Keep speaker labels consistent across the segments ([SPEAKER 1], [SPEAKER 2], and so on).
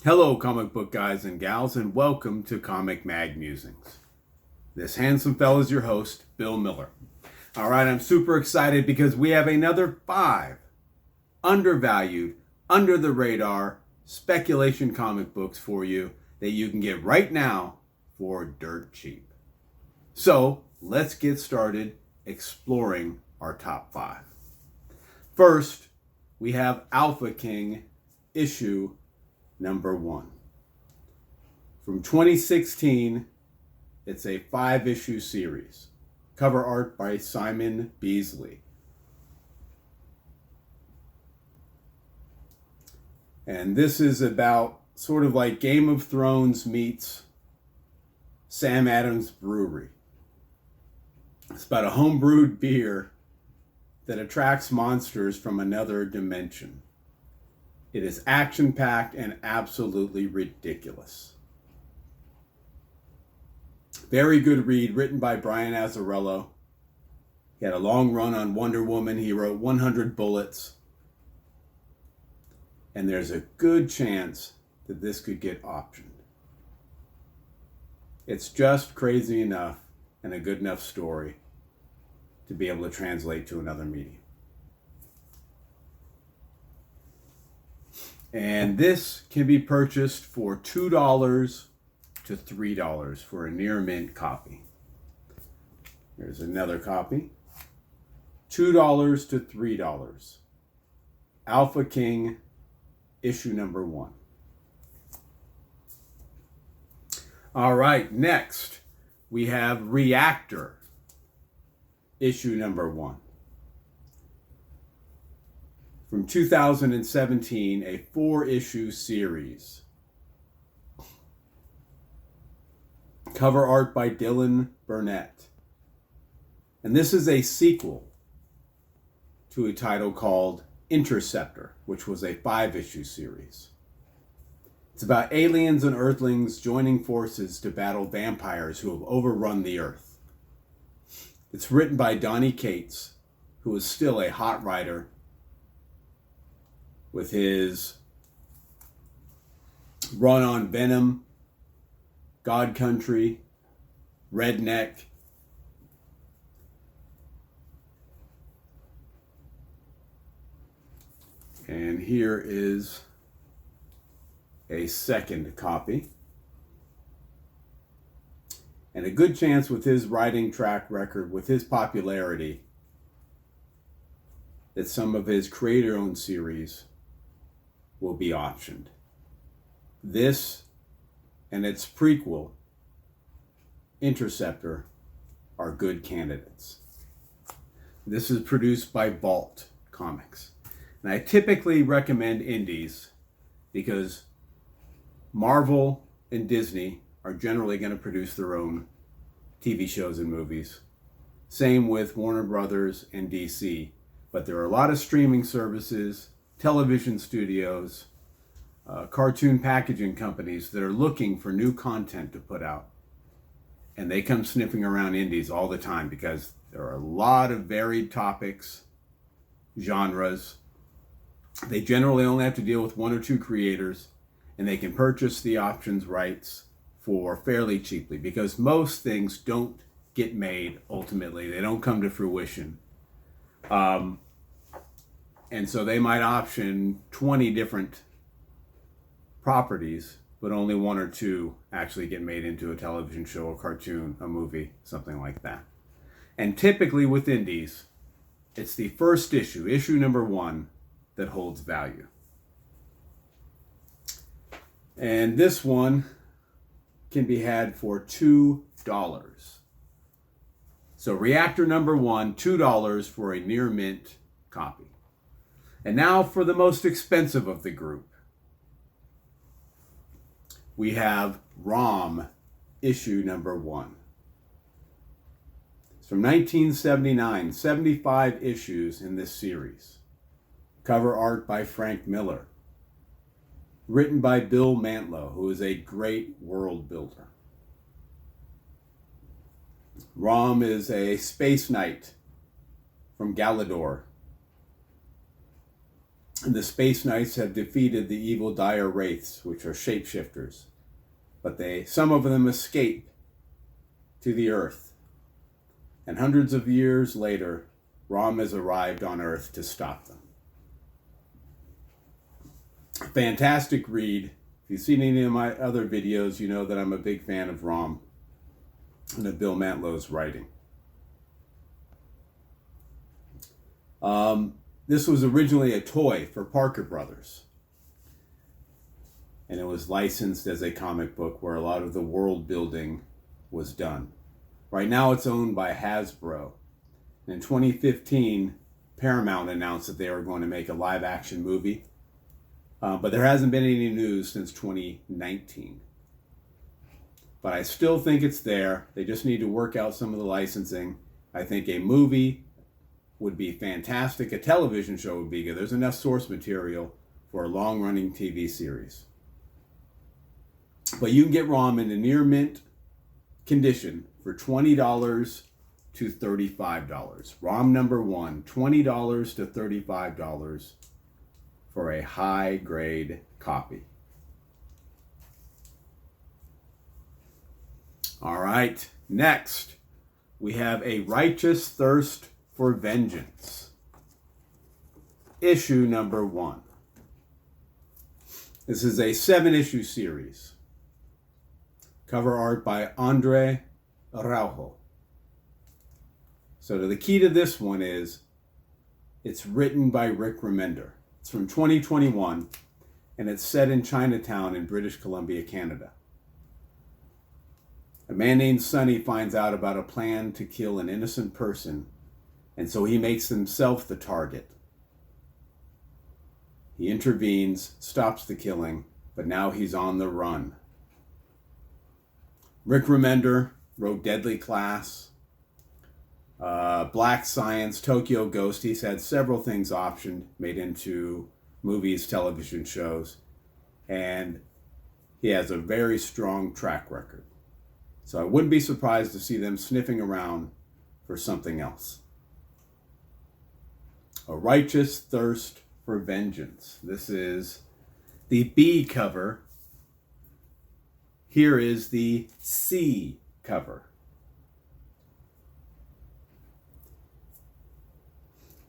[SPEAKER 1] Hello, comic book guys and gals, and welcome to Comic Mag Musings. This handsome fella is your host, Bill Miller. All right, I'm super excited because we have another 5 undervalued, under the radar speculation comic books for you that you can get right now for dirt cheap. So let's get started exploring our top 5. First, we have Alpha King issue number 1. From 2016, it's a 5-issue series. Cover art by Simon Beasley. And this is about sort of like Game of Thrones meets Sam Adams Brewery. It's about a homebrewed beer that attracts monsters from another dimension. It is action-packed and absolutely ridiculous. Very good read, written by Brian Azzarello. He had a long run on Wonder Woman. He wrote 100 Bullets. And there's a good chance that this could get optioned. It's just crazy enough and a good enough story to be able to translate to another medium. And this can be purchased for $2 to $3 for a near mint copy. Here's another copy. $2 to $3. Alpha King, issue number 1. All right, next we have Reactor, issue number 1. From 2017, a 4-issue series. Cover art by Dylan Burnett. And this is a sequel to a title called Interceptor, which was a 5-issue series. It's about aliens and earthlings joining forces to battle vampires who have overrun the earth. It's written by Donny Cates, who is still a hot writer with his run on Venom, God Country, Redneck. And here is a second copy. And a good chance with his writing track record, with his popularity, that some of his creator-owned series will be optioned. This and its prequel, Interceptor, are good candidates. This is produced by Vault Comics. And I typically recommend indies because Marvel and Disney are generally going to produce their own TV shows and movies. Same with Warner Brothers and DC. But there are a lot of streaming services, television studios, cartoon packaging companies that are looking for new content to put out. And they come sniffing around indies all the time because there are a lot of varied topics, genres. They generally only have to deal with 1 or 2 creators, and they can purchase the options rights for fairly cheaply because most things don't get made ultimately. They don't come to fruition. And so they might option 20 different properties, but only 1 or 2 actually get made into a television show, a cartoon, a movie, something like that. And typically with indies, it's the first issue, issue number 1, that holds value. And this one can be had for $2. So Reactor number 1, $2 for a near mint copy. And now for the most expensive of the group. We have ROM, issue number 1. It's from 1979, 75 issues in this series. Cover art by Frank Miller. Written by Bill Mantlo, who is a great world builder. ROM is a space knight from Galador And the Space Knights have defeated the evil dire wraiths, which are shapeshifters. But some of them escape to the Earth. And hundreds of years later, Rom has arrived on Earth to stop them. Fantastic read. If you've seen any of my other videos, you know that I'm a big fan of Rom and of Bill Mantlow's writing. This was originally a toy for Parker Brothers. And it was licensed as a comic book where a lot of the world building was done. Right now it's owned by Hasbro. In 2015, Paramount announced that they were going to make a live action movie. But there hasn't been any news since 2019. But I still think it's there. They just need to work out some of the licensing. I think a movie would be fantastic. A television show would be good. There's enough source material for a long-running TV series. But you can get Rom in a near mint condition for $20 to $35. Rom number 1, $20 to $35 for a high-grade copy. All right, next we have A Righteous Thirst for Vengeance, issue number 1. This is a 7-issue series. Cover art by Andre Araujo. So the key to this one is it's written by Rick Remender. It's from 2021, and it's set in Chinatown in British Columbia, Canada. A man named Sonny finds out about a plan to kill an innocent person, and so he makes himself the target. He intervenes, stops the killing, but now he's on the run. Rick Remender wrote Deadly Class, Black Science, Tokyo Ghost. He's had several things optioned, made into movies, television shows, and he has a very strong track record. So I wouldn't be surprised to see them sniffing around for something else. A Righteous Thirst for Vengeance. This is the B cover. Here is the C cover.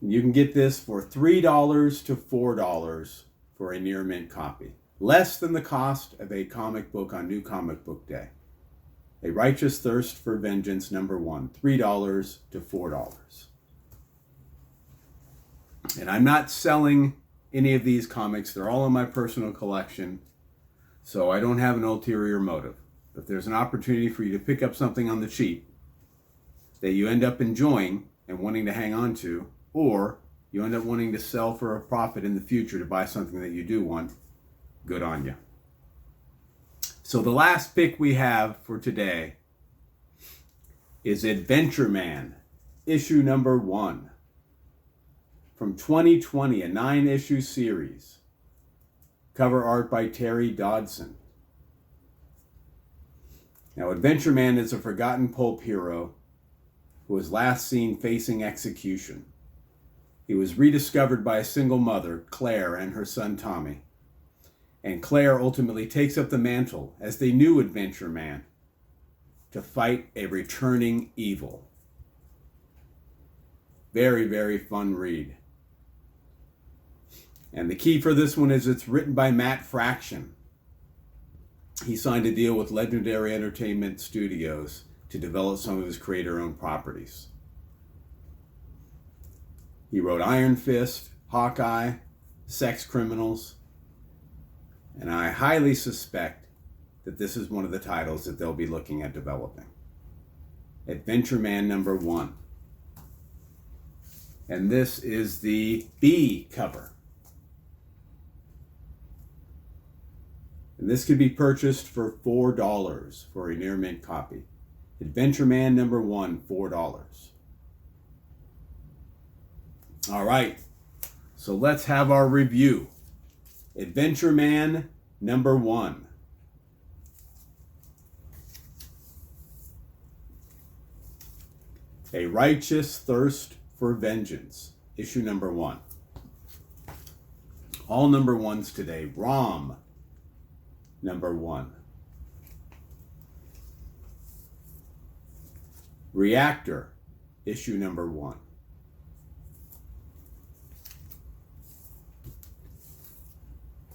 [SPEAKER 1] You can get this for $3 to $4 for a near mint copy. Less than the cost of a comic book on New Comic Book Day. A Righteous Thirst for Vengeance, number 1, $3 to $4. And I'm not selling any of these comics. They're all in my personal collection. So I don't have an ulterior motive. If there's an opportunity for you to pick up something on the cheap that you end up enjoying and wanting to hang on to, or you end up wanting to sell for a profit in the future to buy something that you do want, good on you. So the last pick we have for today is Adventure Man, issue number 1. From 2020, a 9-issue series. Cover art by Terry Dodson. Now, Adventure Man is a forgotten pulp hero who was last seen facing execution. He was rediscovered by a single mother, Claire, and her son Tommy. And Claire ultimately takes up the mantle as the new Adventure Man to fight a returning evil. Very, very fun read. And the key for this one is it's written by Matt Fraction. He signed a deal with Legendary Entertainment Studios to develop some of his creator-owned properties. He wrote Iron Fist, Hawkeye, Sex Criminals, and I highly suspect that this is one of the titles that they'll be looking at developing. Adventure Man number 1. And this is the B cover. And this could be purchased for $4 for a near mint copy. Adventure Man number 1, $4. All right, so let's have our review. Adventure Man number 1. A Righteous Thirst for Vengeance, issue number 1. All number ones today. ROM, number 1. Reactor, issue number 1.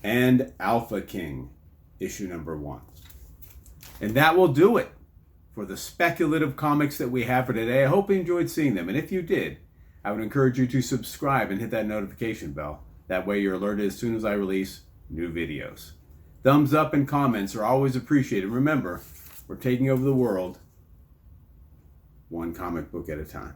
[SPEAKER 1] And Alpha King, issue number 1. And that will do it for the speculative comics that we have for today. I hope you enjoyed seeing them. And if you did, I would encourage you to subscribe and hit that notification bell. That way you're alerted as soon as I release new videos. Thumbs up and comments are always appreciated. Remember, we're taking over the world one comic book at a time.